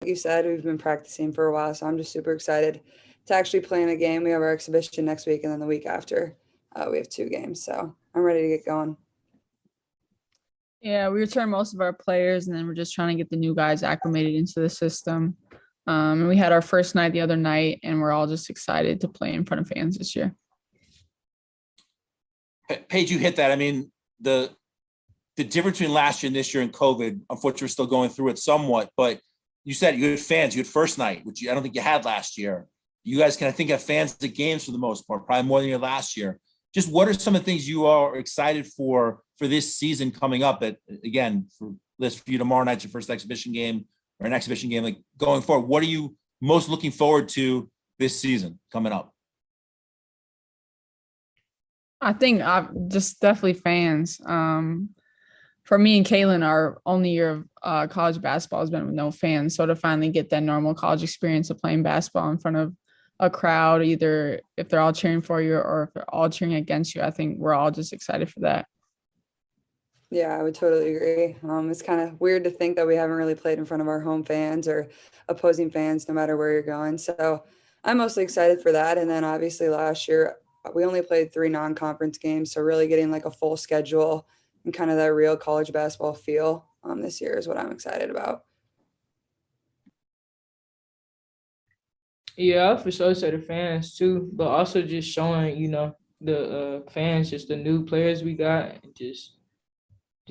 you said, we've been practicing for a while, so I'm just super excited to actually play in a game. We have our exhibition next week, and then the week after, we have 2 games. So I'm ready to get going. Yeah, we returned most of our players, and then we're just trying to get the new guys acclimated into the system. And we had our first night the other night, and we're all just excited to play in front of fans this year. Paige, you hit that. I mean, the difference between last year and this year in COVID, unfortunately, we're still going through it somewhat, but you said you had fans, you had first night, which I don't think you had last year. You guys can, I think, have fans at games for the most part, probably more than you had last year. Just what are some of the things you are excited for this season coming up? That, again, for you tomorrow night's your first exhibition game or an exhibition game, like going forward, what are you most looking forward to this season coming up? I think just definitely fans. For me and Kaylin, our only year of college basketball has been with no fans. So to finally get that normal college experience of playing basketball in front of a crowd, either if they're all cheering for you or if they're all cheering against you, I think we're all just excited for that. Yeah, I would totally agree. It's kind of weird to think that we haven't really played in front of our home fans or opposing fans, no matter where you're going. So I'm mostly excited for that. And then obviously last year, we only played 3 non-conference games. So really getting like a full schedule and kind of that real college basketball feel this year is what I'm excited about. Yeah, for sure say the fans too, but also just showing, the fans, just the new players we got, and just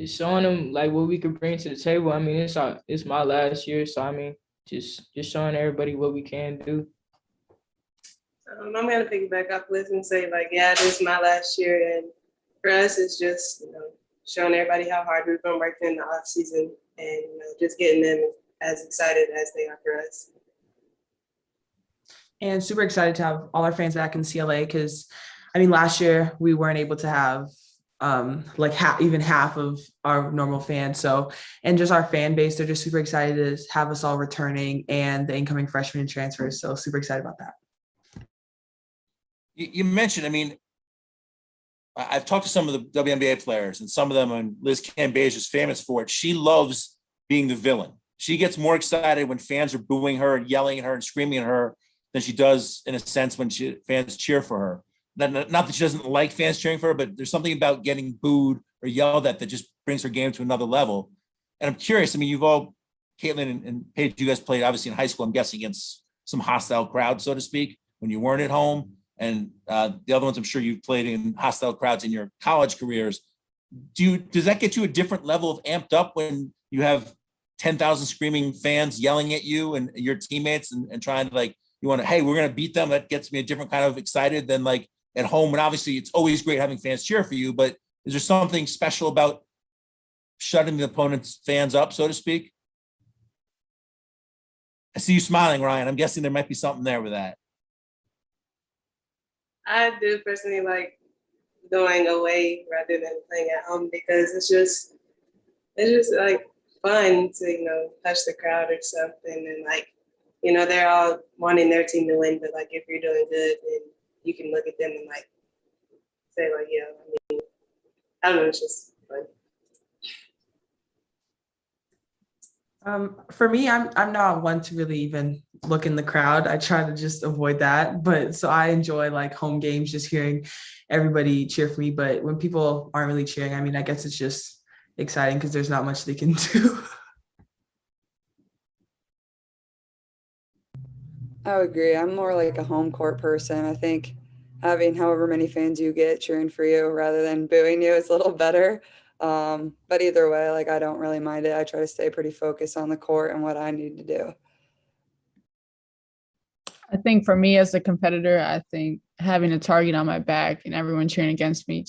showing them like what we could bring to the table. I mean, it's my last year, so I mean, just showing everybody what we can do. I'm gonna piggyback off Liz and say, like, yeah, this is my last year, and for us, it's just showing everybody how hard we've been working in the off season, and just getting them as excited as they are for us. And super excited to have all our fans back in CLA because, I mean, last year we weren't able to have even half of our normal fans. So, and just our fan base, they're just super excited to have us all returning and the incoming freshmen and transfers. So super excited about that. You mentioned, I mean, I've talked to some of the Wnba players, and some of them, and Liz Cambage is famous for it. She loves being the villain. She gets more excited when fans are booing her and yelling at her and screaming at her than she does, in a sense, when fans cheer for her. Not that she doesn't like fans cheering for her, but there's something about getting booed or yelled at that just brings her game to another level. And I'm curious, I mean, you've all, Caitlin and Paige, you guys played obviously in high school, I'm guessing, against some hostile crowds, so to speak, when you weren't at home. And the other ones, I'm sure you've played in hostile crowds in your college careers. Does that get you a different level of amped up when you have 10,000 screaming fans yelling at you and your teammates and trying to, like, you want to, hey, we're going to beat them? That gets me a different kind of excited than like at home. And obviously it's always great having fans cheer for you, but is there something special about shutting the opponent's fans up, so to speak? I see you smiling, Ryan. I'm guessing there might be something there with that. I do personally like going away rather than playing at home because it's just like fun to touch the crowd or something, and like they're all wanting their team to win, but like if you're doing good, then you can look at them and like say like, yeah, I mean, I don't know, it's just fun. For me, I'm not one to really even look in the crowd. I try to just avoid that. But so I enjoy like home games, just hearing everybody cheer for me. But when people aren't really cheering, I mean, I guess it's just exciting because there's not much they can do. I would agree. I'm more like a home court person. I think having however many fans you get cheering for you rather than booing you is a little better. But either way, like, I don't really mind it. I try to stay pretty focused on the court and what I need to do. I think for me as a competitor, I think having a target on my back and everyone cheering against me,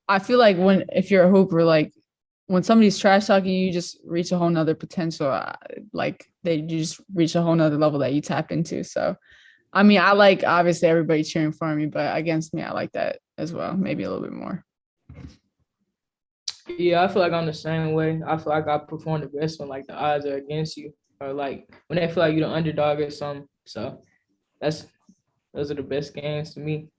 I feel like if you're a hooper, like when somebody's trash talking you, just reach a whole nother potential. You just reach a whole nother level that you tap into. So, I mean, I like obviously everybody cheering for me, but against me, I like that as well. Maybe a little bit more. Yeah, I feel like I'm the same way. I feel like I perform the best when like the odds are against you, or like when they feel like you're the underdog or something. So those are the best games to me.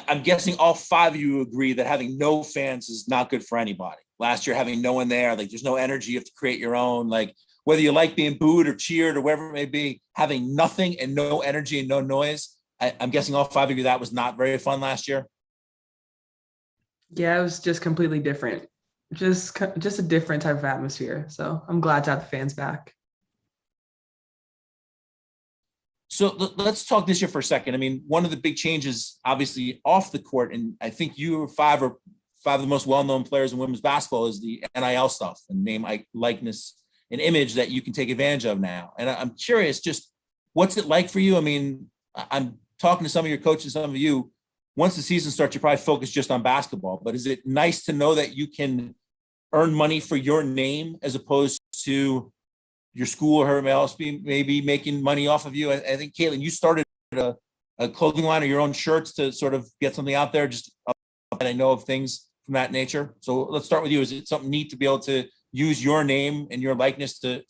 I'm guessing all 5 of you agree that having no fans is not good for anybody. last year having no one there, like there's no energy, you have to create your own, like whether you like being booed or cheered or whatever it may be, having nothing and no energy and no noise. I'm guessing all 5 of you, that was not very fun last year. Yeah, it was just completely different. Just a different type of atmosphere. So I'm glad to have the fans back. So let's talk this year for a second. I mean, one of the big changes, obviously, off the court, and I think you are five of the most well-known players in women's basketball, is the NIL stuff and name, likeness, and image that you can take advantage of now. And I'm curious, just what's it like for you? I mean, I'm talking to some of your coaches, some of you. Once the season starts, you probably focus just on basketball. But is it nice to know that you can earn money for your name as opposed to your school or whoever else maybe making money off of you? I think, Caitlin, you started a clothing line of your own shirts to sort of get something out there, just and I know of things from that nature. So let's start with you. Is it something neat to be able to use your name and your likeness to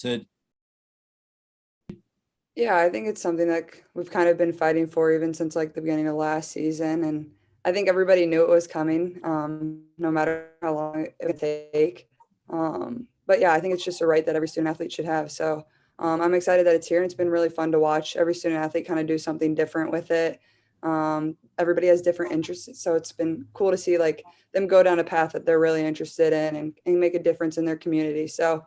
Yeah, I think it's something that we've kind of been fighting for even since like the beginning of last season. And I think everybody knew it was coming, no matter how long it would take. But yeah, I think it's just a right that every student athlete should have. So I'm excited that it's here, and it's been really fun to watch every student athlete kind of do something different with it. Everybody has different interests. So it's been cool to see like them go down a path that they're really interested in and make a difference in their community. So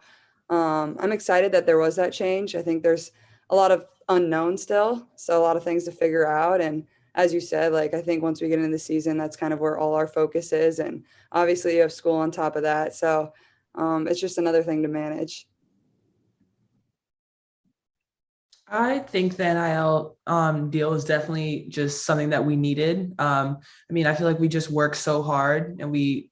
I'm excited that there was that change. I think there's a lot of unknown still, so a lot of things to figure out. And as you said, like I think once we get into the season, that's kind of where all our focus is. And obviously you have school on top of that. So it's just another thing to manage. I think the NIL deal is definitely just something that we needed. I mean, I feel like we just work so hard and we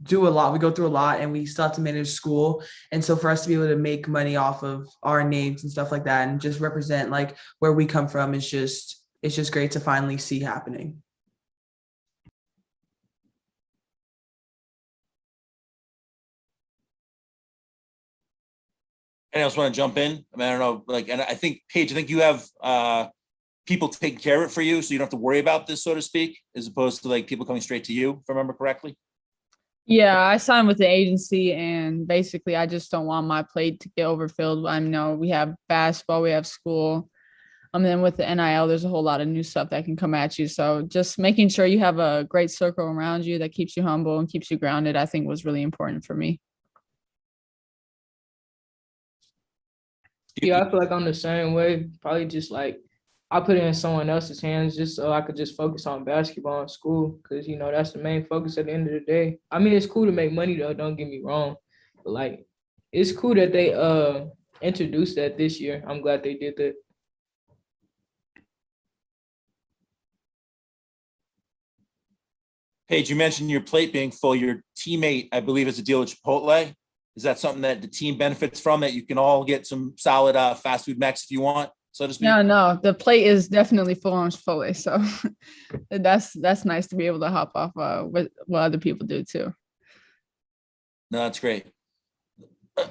do a lot. We go through a lot and we still have to manage school. And so for us to be able to make money off of our names and stuff like that and just represent like where we come from is just, it's just great to finally see happening. anyone else want to jump in? I mean, I don't know, like, and I think, Paige, I think you have people taking care of it for you, so you don't have to worry about this, so to speak, as opposed to like people coming straight to you, if I remember correctly. Yeah, I signed with the agency, and basically I just don't want my plate to get overfilled. I know we have basketball, we have school. Then with the NIL, there's a whole lot of new stuff that can come at you. So just making sure you have a great circle around you that keeps you humble and keeps you grounded, I think was really important for me. Yeah, I feel like I'm the same way. Probably just like I put it in someone else's hands just so I could just focus on basketball in school, because you know that's the main focus at the end of the day. I mean, it's cool to make money though, don't get me wrong, but like it's cool that they introduced that this year. I'm glad they did that. Paige, you mentioned your plate being full. Your teammate, I believe, has a deal with Chipotle. Is that something that the team benefits from, that you can all get some solid fast food mix if you want, so to speak? No, the plate is definitely full on Chipotle. So that's nice to be able to hop off what other people do too. No, that's great.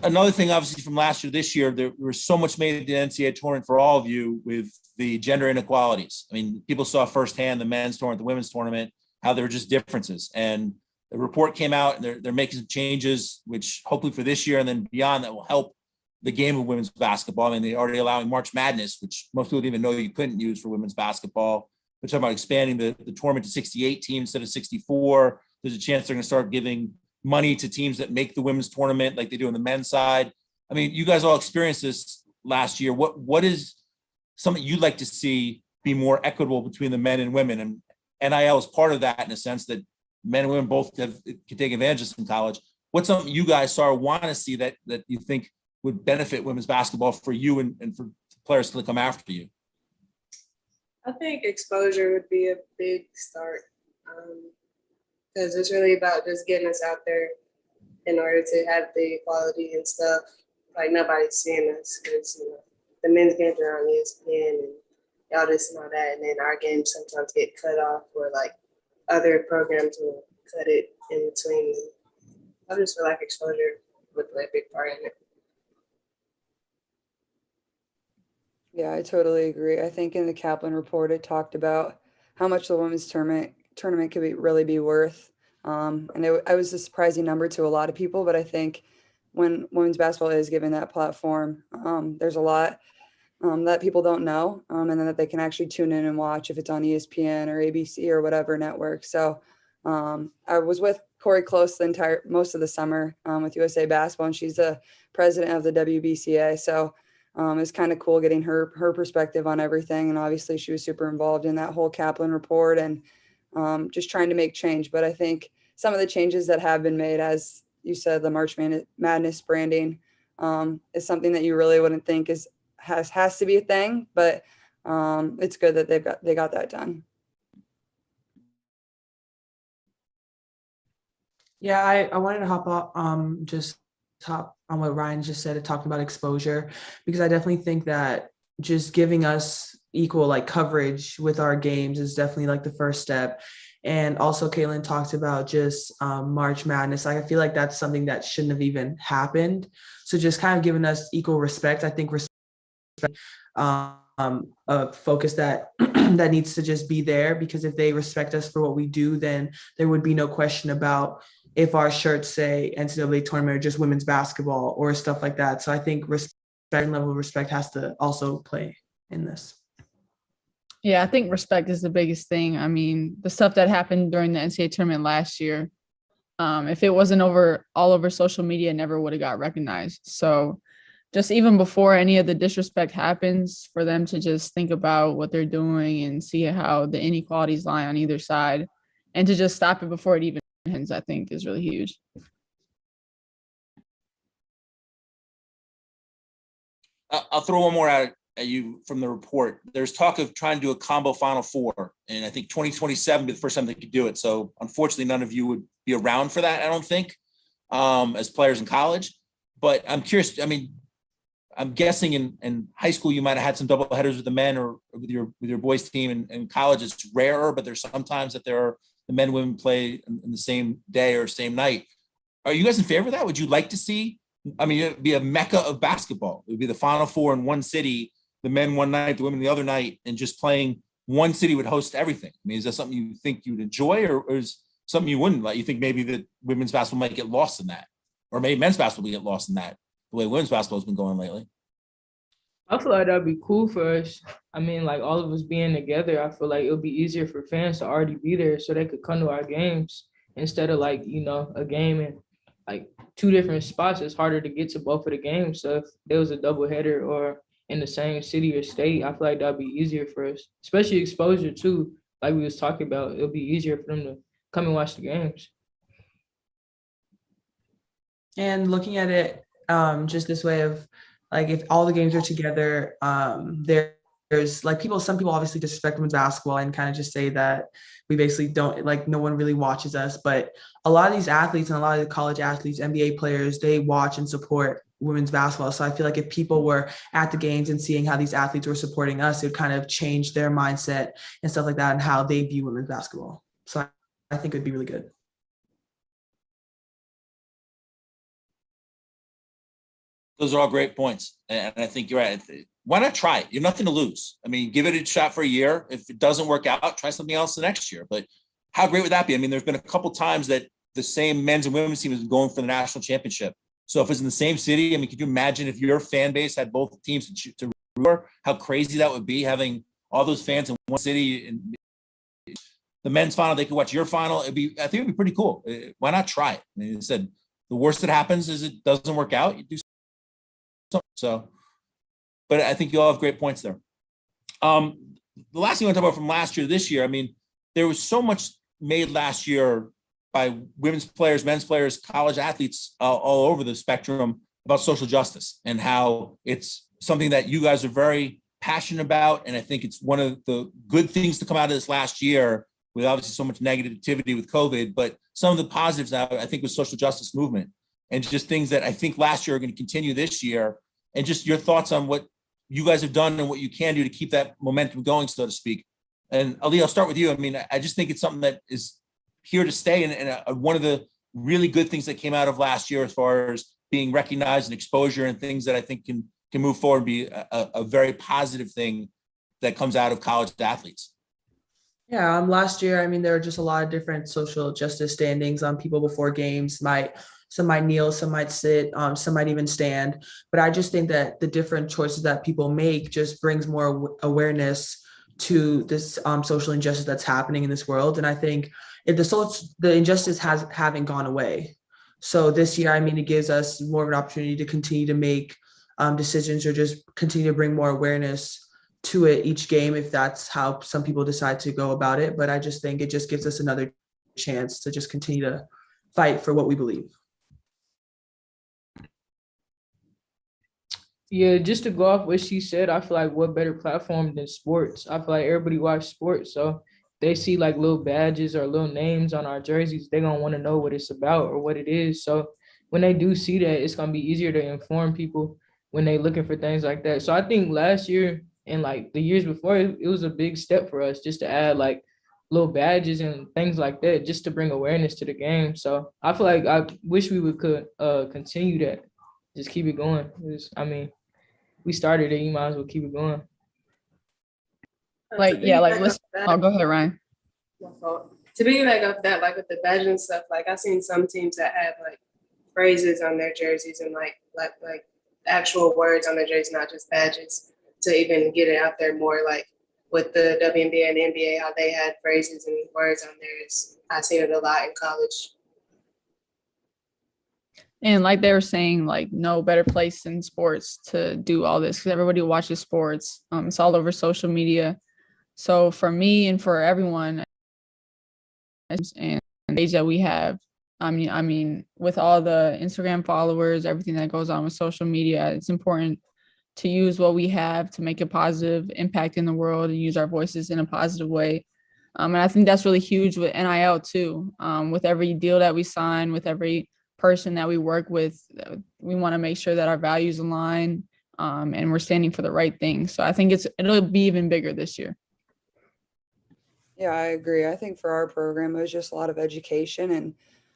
Another thing, obviously, from last year, this year, there was so much made at the Ncaa tournament for all of you with the gender inequalities. I mean, people saw firsthand the men's tournament, the women's tournament, how there were just differences. And the report came out, and they're making some changes, which hopefully for this year and then beyond, that will help the game of women's basketball. I mean, they're already allowing March Madness, which most people didn't even know you couldn't use for women's basketball. They're talking about expanding the tournament to 68 teams instead of 64. There's a chance they're going to start giving money to teams that make the women's tournament like they do on the men's side. I mean, you guys all experienced this last year. What is something you'd like to see be more equitable between the men and women? And NIL is part of that, in a sense that men and women both can take advantage of this in college. What's something you guys saw or want to see that you think would benefit women's basketball for you and for players to come after you? I think exposure would be a big start, because it's really about just getting us out there in order to have the equality and stuff. Like nobody's seeing us, because you know the men's games are on ESPN and all this and all that, and then our games sometimes get cut off, or like other programs will cut it in between. I just feel like exposure would play a big part in it. Yeah, I totally agree. I think in the Kaplan report, it talked about how much the women's tournament could really be worth And it was a surprising number to a lot of people, but I think when women's basketball is given that platform, there's a lot that people don't know, and then that they can actually tune in and watch if it's on ESPN or ABC or whatever network. So I was with Corey Close most of the summer with USA Basketball, and she's the president of the WBCA. So it's kind of cool getting her perspective on everything. And obviously she was super involved in that whole Kaplan report and just trying to make change. But I think some of the changes that have been made, as you said, the March Madness branding is something that you really wouldn't think has to be a thing, but it's good that they got that done. Yeah, I wanted to hop on what Ryan just said, talking about exposure, because I definitely think that just giving us equal like coverage with our games is definitely like the first step. And also Caitlin talked about just March Madness. Like I feel like that's something that shouldn't have even happened. So just kind of giving us equal respect. I think respect, a focus that that needs to just be there, because if they respect us for what we do, then there would be no question about if our shirts say NCAA tournament or just women's basketball or stuff like that. So I think respect and level of respect has to also play in this. Yeah, I think respect is the biggest thing. I mean, the stuff that happened during the NCAA tournament last year, if it wasn't all over social media, it never would have got recognized. So just even before any of the disrespect happens, for them to just think about what they're doing and see how the inequalities lie on either side, and to just stop it before it even happens, I think is really huge. I'll throw one more out at you from the report. There's talk of trying to do a combo Final Four, and I think 2027 be the first time they could do it. So unfortunately, none of you would be around for that, I don't think, as players in college. But I'm curious, I mean, I'm guessing in high school you might have had some double headers with the men or with your boys team. In college, it's rarer, but there's sometimes that the men and women play in the same day or same night. Are you guys in favor of that? Would you like to see? I mean, it'd be a mecca of basketball. It would be the Final Four in one city, the men one night, the women the other night, and just playing one city would host everything. I mean, is that something you think you'd enjoy, or is something you wouldn't like? You think maybe that women's basketball might get lost in that, or maybe men's basketball will get lost in that, the way women's basketball has been going lately? I feel like that'd be cool for us. I mean, like all of us being together, I feel like it'll be easier for fans to already be there so they could come to our games instead of like, a game in like two different spots. It's harder to get to both of the games. So if there was a doubleheader or in the same city or state, I feel like that'd be easier for us, especially exposure too. Like we was talking about, it'll be easier for them to come and watch the games. And looking at it just this way of like, if all the games are together, there's like some people obviously disrespect women's basketball and kind of just say that we basically don't, like, no one really watches us. But a lot of these athletes and a lot of the college athletes, NBA players, they watch and support women's basketball. So I feel like if people were at the games and seeing how these athletes were supporting us, it would kind of change their mindset and stuff like that and how they view women's basketball. So I think it'd be really good. Those are all great points. And I think you're right. Why not try it? You have nothing to lose. I mean, give it a shot for a year. If it doesn't work out, try something else the next year. But how great would that be? I mean, there's been a couple times that the same men's and women's team has been going for the national championship. So if it's in the same city, I mean, could you imagine if your fan base had both teams to root for, how crazy that would be, having all those fans in one city? And the men's final, they could watch your final. I think it'd be pretty cool. Why not try it? I mean, it said the worst that happens is it doesn't work out. You do something. So, but I think you all have great points there. The last thing I want to talk about from last year to this year, I mean, there was so much made last year by women's players, men's players, college athletes all over the spectrum about social justice and how it's something that you guys are very passionate about. And I think it's one of the good things to come out of this last year, with obviously so much negativity with COVID, but some of the positives now, I think, with social justice movement and just things that I think last year are going to continue this year. And just your thoughts on what you guys have done and what you can do to keep that momentum going, so to speak. And Ali, I'll start with you. I mean, I just think it's something that is here to stay, and one of the really good things that came out of last year as far as being recognized and exposure and things that I think can move forward, be a very positive thing that comes out of college athletes. Yeah, last year, I mean, there were just a lot of different social justice standings on people before games. Some might kneel, some might sit, some might even stand. But I just think that the different choices that people make just brings more awareness to this social injustice that's happening in this world. And I think if the injustice haven't gone away. So this year, I mean, it gives us more of an opportunity to continue to make decisions or just continue to bring more awareness to it each game if that's how some people decide to go about it. But I just think it just gives us another chance to just continue to fight for what we believe. Yeah, just to go off what she said, I feel like what better platform than sports? I feel like everybody watch sports, so they see like little badges or little names on our jerseys, they gonna want to know what it's about or what it is. So when they do see that, it's gonna be easier to inform people when they looking for things like that. So I think last year and like the years before, it was a big step for us just to add like little badges and things like that, just to bring awareness to the game. So I feel like I wish we could continue that, just keep it going. I mean, we started it, you might as well keep it going. Like, yeah, like listen. Oh, go ahead, Ryan. My fault. To piggyback off that, like with the badge and stuff, like I've seen some teams that have like phrases on their jerseys and like actual words on their jerseys, not just badges, to even get it out there more. Like with the WNBA and the NBA, how they had phrases and words on theirs. I've seen it a lot in college. And like they were saying, like no better place in sports to do all this because everybody watches sports. It's all over social media. So for me and for everyone, and the page that we have, I mean, with all the Instagram followers, everything that goes on with social media, it's important to use what we have to make a positive impact in the world and use our voices in a positive way. And I think that's really huge with NIL too. With every deal that we sign, with every person that we work with, we want to make sure that our values align and we're standing for the right thing. So I think it'll be even bigger this year. Yeah, I agree. I think for our program, it was just a lot of education. And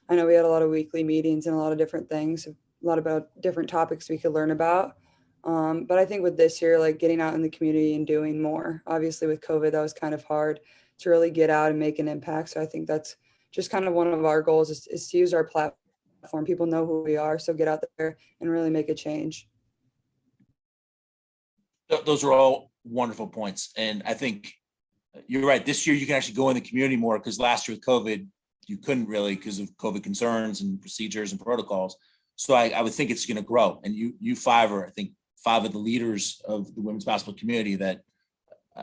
I know we had a lot of weekly meetings and a lot of different things, a lot about different topics we could learn about. But I think with this year, like getting out in the community and doing more, obviously with COVID, that was kind of hard to really get out and make an impact. So I think that's just kind of one of our goals is to use our platform. People know who we are. So get out there and really make a change. Those are all wonderful points. And I think you're right. This year you can actually go in the community more because last year with COVID, you couldn't really because of COVID concerns and procedures and protocols. So I would think it's going to grow. And you five are, I think, five of the leaders of the women's basketball community that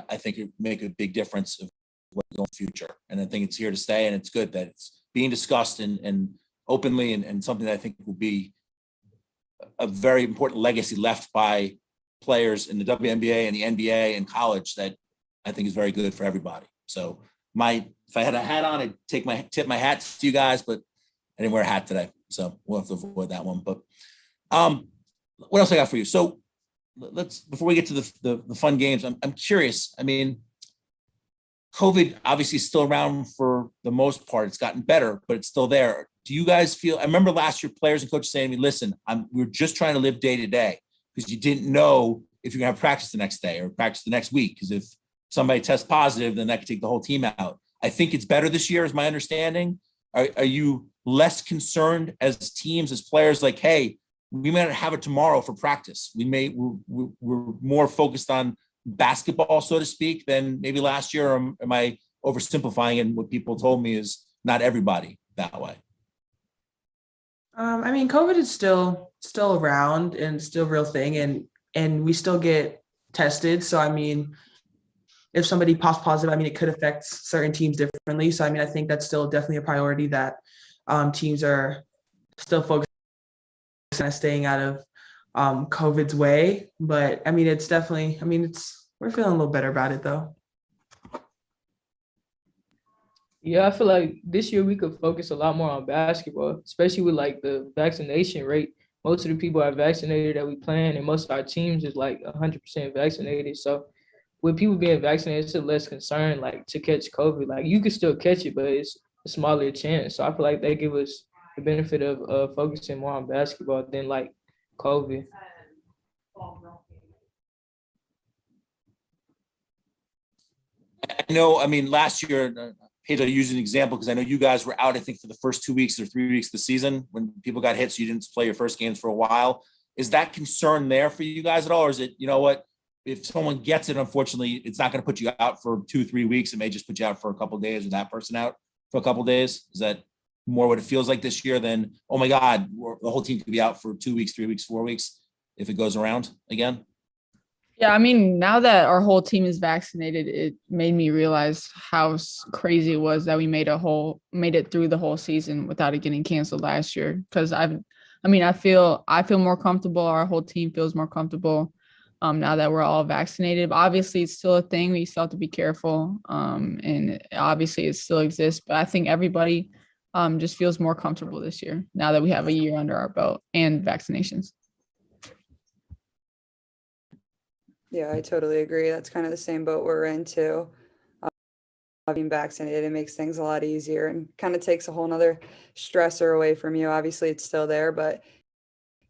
I think make a big difference of what's going in the future. And I think it's here to stay. And it's good that it's being discussed and openly and something that I think will be a very important legacy left by players in the WNBA and the NBA and college that I think is very good for everybody. So if I had a hat on, I'd tip my hat to you guys, but I didn't wear a hat today. So we'll have to avoid that one. But what else I got for you? So before we get to the fun games, I'm curious. I mean, COVID obviously is still around for the most part. It's gotten better, but it's still there. Do you guys feel, I remember last year players and coaches saying to me, listen, we're just trying to live day to day because you didn't know if you're gonna have practice the next day or practice the next week. Because if somebody tests positive, then that could take the whole team out. I think it's better this year is my understanding. Are you less concerned as teams, as players, like, hey, we may not have it tomorrow for practice. We're more focused on basketball, so to speak, than maybe last year? Or am I oversimplifying? And what people told me is not everybody that way. I mean, COVID is still around and still a real thing, and we still get tested. So I mean, if somebody pops positive, I mean, it could affect certain teams differently. So I mean, I think that's still definitely a priority that teams are still focused on staying out of COVID's way. But I mean, it's definitely, I mean, we're feeling a little better about it though. Yeah, I feel like this year we could focus a lot more on basketball, especially with like the vaccination rate. Most of the people are vaccinated that we playing, and most of our teams is like 100% vaccinated. So with people being vaccinated, it's a less concern like to catch COVID. Like you can still catch it, but it's a smaller chance. So I feel like they give us the benefit of focusing more on basketball than like COVID. know, I mean, last year, Paige, I use an example because I know you guys were out, I think, for the first 2 weeks or 3 weeks of the season when people got hit, so you didn't play your first games for a while. Is that concern there for you guys at all? Or is it, you know what, if someone gets it, unfortunately, it's not going to put you out for 2-3 weeks. It may just put you out for a couple of days, or that person out for a couple of days. Is that more what it feels like this year than, oh my God, the whole team could be out for 2 weeks, 3 weeks, 4 weeks if it goes around again? Yeah, I mean, now that our whole team is vaccinated, it made me realize how crazy it was that we made it through the whole season without it getting canceled last year. Because I feel more comfortable. Our whole team feels more comfortable now that we're all vaccinated. But obviously, it's still a thing. We still have to be careful, and obviously, it still exists. But I think everybody just feels more comfortable this year now that we have a year under our belt and vaccinations. Yeah, I totally agree. That's kind of the same boat we're in too. Being vaccinated, it makes things a lot easier and kind of takes a whole nother stressor away from you. Obviously, it's still there, but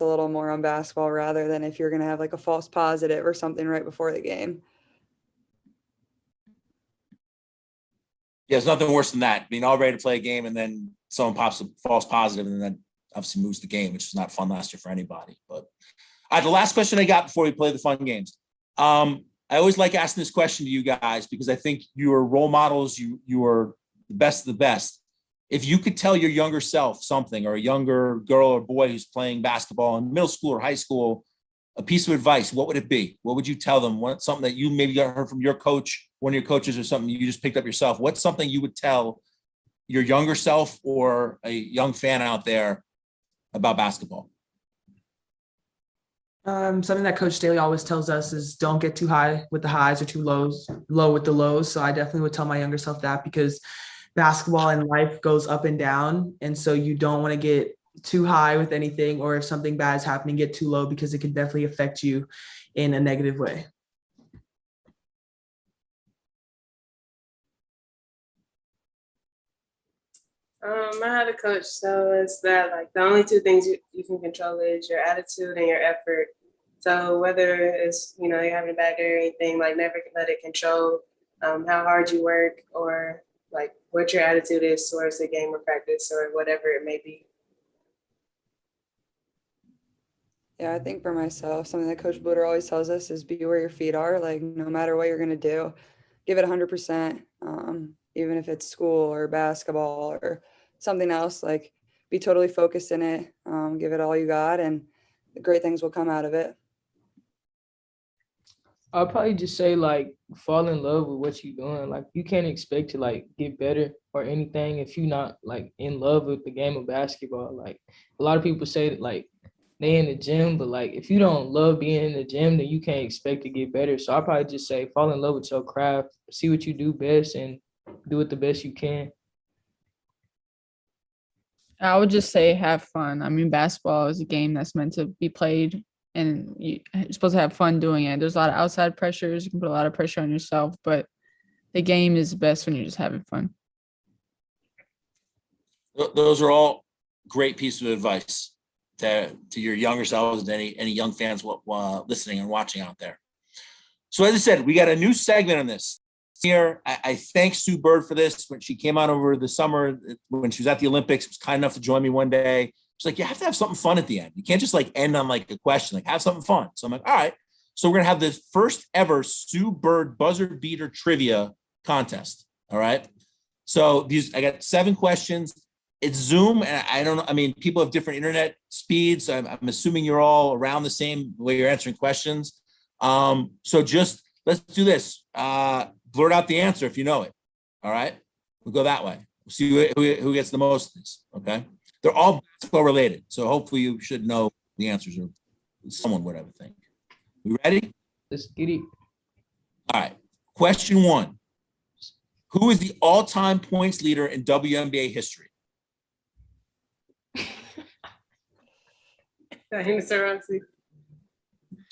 a little more on basketball rather than if you're going to have like a false positive or something right before the game. Yeah, there's nothing worse than that. Being all ready to play a game and then someone pops a false positive and then that obviously moves the game, which is not fun last year for anybody. But the last question I got before we play the fun games. I always like asking this question to you guys because I think you are role models. You are the best of the best. If you could tell your younger self something, or a younger girl or boy who's playing basketball in middle school or high school, a piece of advice, what would it be? What would you tell them? Something that you maybe got heard from your coach, one of your coaches, or something you just picked up yourself? What's something you would tell your younger self or a young fan out there about basketball? Something that Coach Staley always tells us is don't get too high with the highs or too low with the lows. So I definitely would tell my younger self that, because basketball and life goes up and down. And so you don't want to get too high with anything, or if something bad is happening, get too low, because it can definitely affect you in a negative way. I had a coach tell us that like the only two things you can control is your attitude and your effort. So whether it's, you're having a bad day or anything, like never let it control how hard you work, or like what your attitude is towards the game or practice or whatever it may be. Yeah, I think for myself, something that Coach Bueckers always tells us is be where your feet are. Like no matter what you're going to do, give it 100%. Even if it's school or basketball or something else, like be totally focused in it. Give it all you got, and the great things will come out of it. I'll probably just say like fall in love with what you're doing. Like you can't expect to like get better or anything if you're not like in love with the game of basketball. Like a lot of people say that like they in the gym, but like if you don't love being in the gym, then you can't expect to get better. So I'll probably just say fall in love with your craft, see what you do best, and do it the best you can. I would just say have fun. I mean, basketball is a game that's meant to be played, and you're supposed to have fun doing it. There's a lot of outside pressures. You can put a lot of pressure on yourself, but the game is best when you're just having fun. Those are all great pieces of advice to your younger selves and any young fans listening and watching out there. So as I said, we got a new segment on this. Here, I thank Sue Bird for this. When she came out over the summer, when she was at the Olympics, she was kind enough to join me one day. She's like, you have to have something fun at the end. You can't just like end on like a question, like have something fun. So I'm like, all right. So we're going to have the first ever Sue Bird buzzer beater trivia contest. All right. So I got 7 questions. It's Zoom. And I don't know. I mean, people have different internet speeds. I'm assuming you're all around the same way you're answering questions. So just let's do this. Blurt out the answer if you know it. All right. We'll go that way. We'll see who gets the most of this. Okay. They're all basketball related. So hopefully you should know the answers, or someone would, I would think. We ready? Let's get it. All right. Question 1. Who is the all-time points leader in WNBA history? Tarasi.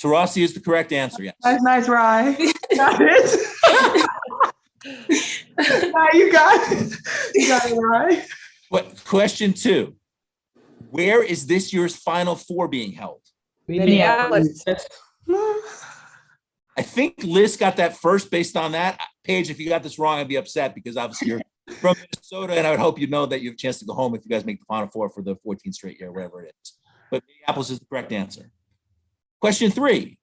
Tarasi is the correct answer, yes. That's nice, Rhyne. Got it. You got it. You got it, Rhyne. But question 2. Where is this year's Final Four being held? Minneapolis. I think Liz got that first based on that. Paige, if you got this wrong, I'd be upset because obviously you're from Minnesota, and I would hope you know that you have a chance to go home if you guys make the Final Four for the 14th straight year, whatever it is. But Minneapolis is the correct answer. Question 3.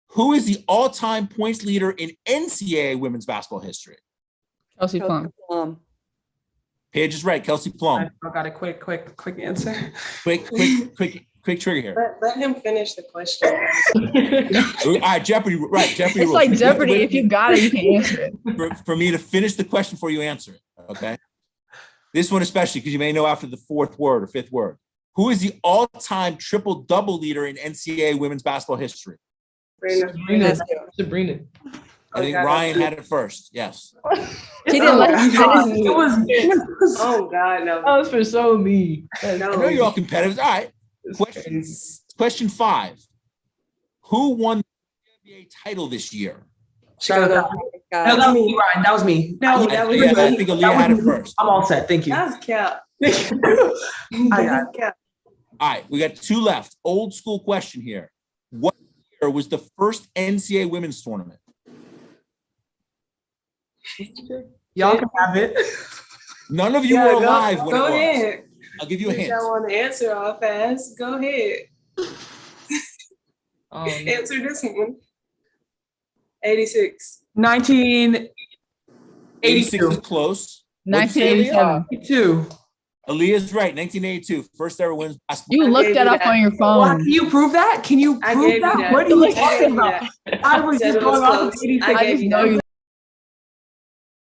Who is the all-time points leader in NCAA women's basketball history? Kelsey Plum. Paige is right. Kelsey Plum. I got a quick answer. Quick trigger here. Let him finish the question. All right, Jeopardy. Right, Jeopardy. It's like Jeopardy. If you got it, you can answer it. For me to finish the question before you answer it. Okay. This one especially because you may know after the 4th word or 5th word. Who is the all-time triple-double leader in NCAA women's basketball history? Sabrina. I think Ryan had it first. Yes. She didn't like Oh God, no. That was for so me. I know you're all competitive. All right. Question 5. Who won the NBA title this year? No, that was me, Ryan. That was me. No, that was I think Aaliyah had it first. I'm all set. Thank you. That was Cap. I got it. Cap. All right, we got 2 left. Old school question here. What year was the first NCAA women's tournament? Y'all can have it. None of you were alive when it was. Go ahead. I'll give you a hint. Y'all want to answer all fast? Go ahead. Answer this one. 86. 1982. is close. 1987. 82. Aaliyah's right. 1982, first ever women's basketball. You looked that up on your Well, phone. can you prove that? Can you I prove gave that? you that. What are you I talking gave you about? that. I was Said just it was going off of close. 86. I I gave just you know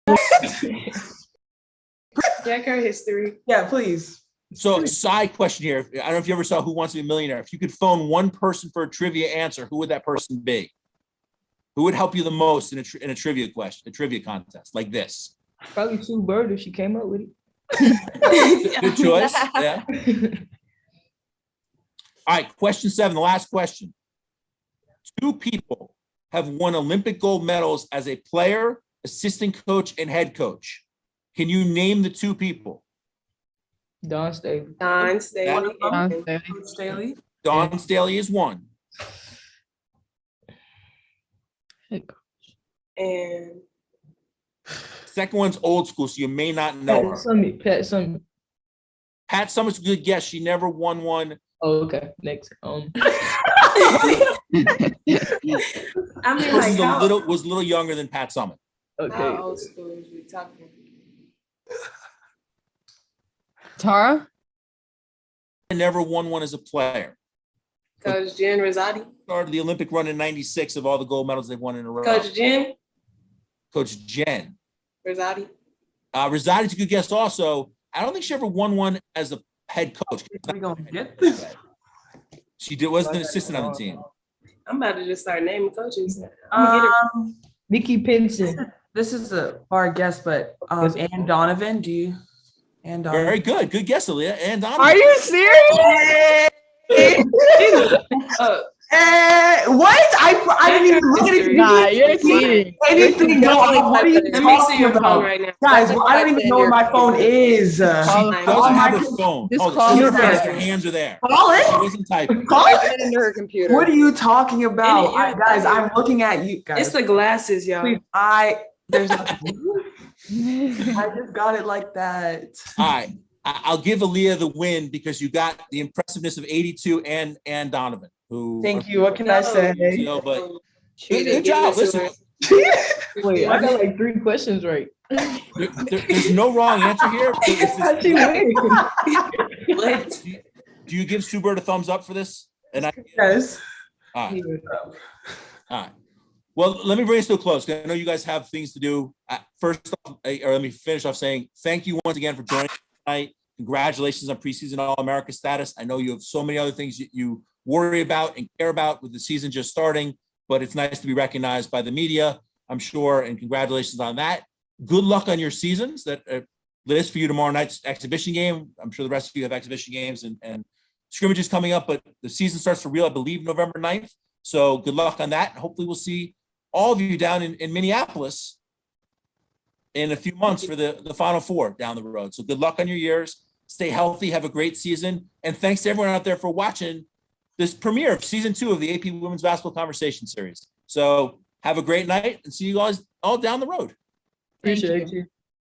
that. you. Check her history. Yeah, please. So, side question here. I don't know if you ever saw Who Wants to Be a Millionaire. If you could phone one person for a trivia answer, who would that person be? Who would help you the most in a trivia question, a trivia contest like this? Probably Sue Bird if she came up with it. Good choice. Yeah. All right. Question 7, the last question. 2 people have won Olympic gold medals as a player, assistant coach, and head coach. Can you name the 2 people? Dawn Staley. Don Staley. Dawn Staley. Dawn Staley is 1. And Second one's old school, so you may not know her. Pat Summitt. Pat Summitt's a good guess. She never won one. Oh, okay. Next. I mean, Person's like was a little younger than Pat Summitt. Okay. how old school is we talking? Tara? Never won one as a player. Coach Jen Rosati. Started the Olympic run in '96 of all the gold medals they've won in a row. Coach Jen Coach Jen. Rosati. Rosati's a good guess also. I don't think she ever won one as a head coach. We gonna get this? She wasn't an assistant on the team. I'm about to just start naming coaches. I'm gonna get Nikki Pinson. This is a far guess, but Ann Donovan. Do you? Ann Donovan. Very good. Good guess, Aaliyah. And Donovan. Are you serious? What? I didn't even look at it. Nah, you're cheating. Anything go on? What are you Let me see talking your phone about? right now. Guys, well, I don't even know where my phone is. She doesn't have a phone. Just Oh, call her her. hands are there. Call She it. wasn't typing. Call Type it. it into her computer. What are you talking about? Any- Guys, I'm looking at you guys. It's the glasses, y'all. Please, there's nothing. I just got it like that. All right. I'll give Aaliyah the win because you got the impressiveness of 82 and Donovan. Who? Thank you. What can I say? You know, but Cheating, good job. give it to Listen, her. Wait, I got like 3 questions right. there's no wrong answer here. How'd she win? What? Do you give Sue Bird a thumbs up for this? And I. Yes. All right. All right. Well, let me bring us to a close because I know you guys have things to do. First off, or let me finish off saying thank you once again for joining tonight. Congratulations on preseason All-America status. I know you have so many other things you worry about and care about with the season just starting, but it's nice to be recognized by the media, I'm sure, and congratulations on that. Good luck on your seasons. That is for you tomorrow night's exhibition game. I'm sure the rest of you have exhibition games and scrimmages coming up, but the season starts for real, I believe, November 9th. So good luck on that. Hopefully we'll see all of you down in Minneapolis in a few months for the Final Four down the road. So good luck on your years. Stay healthy. Have a great season. And thanks to everyone out there for watching this premiere of season 2 of the AP Women's Basketball Conversation Series. So have a great night and see you guys all down the road. Thank Appreciate you. you.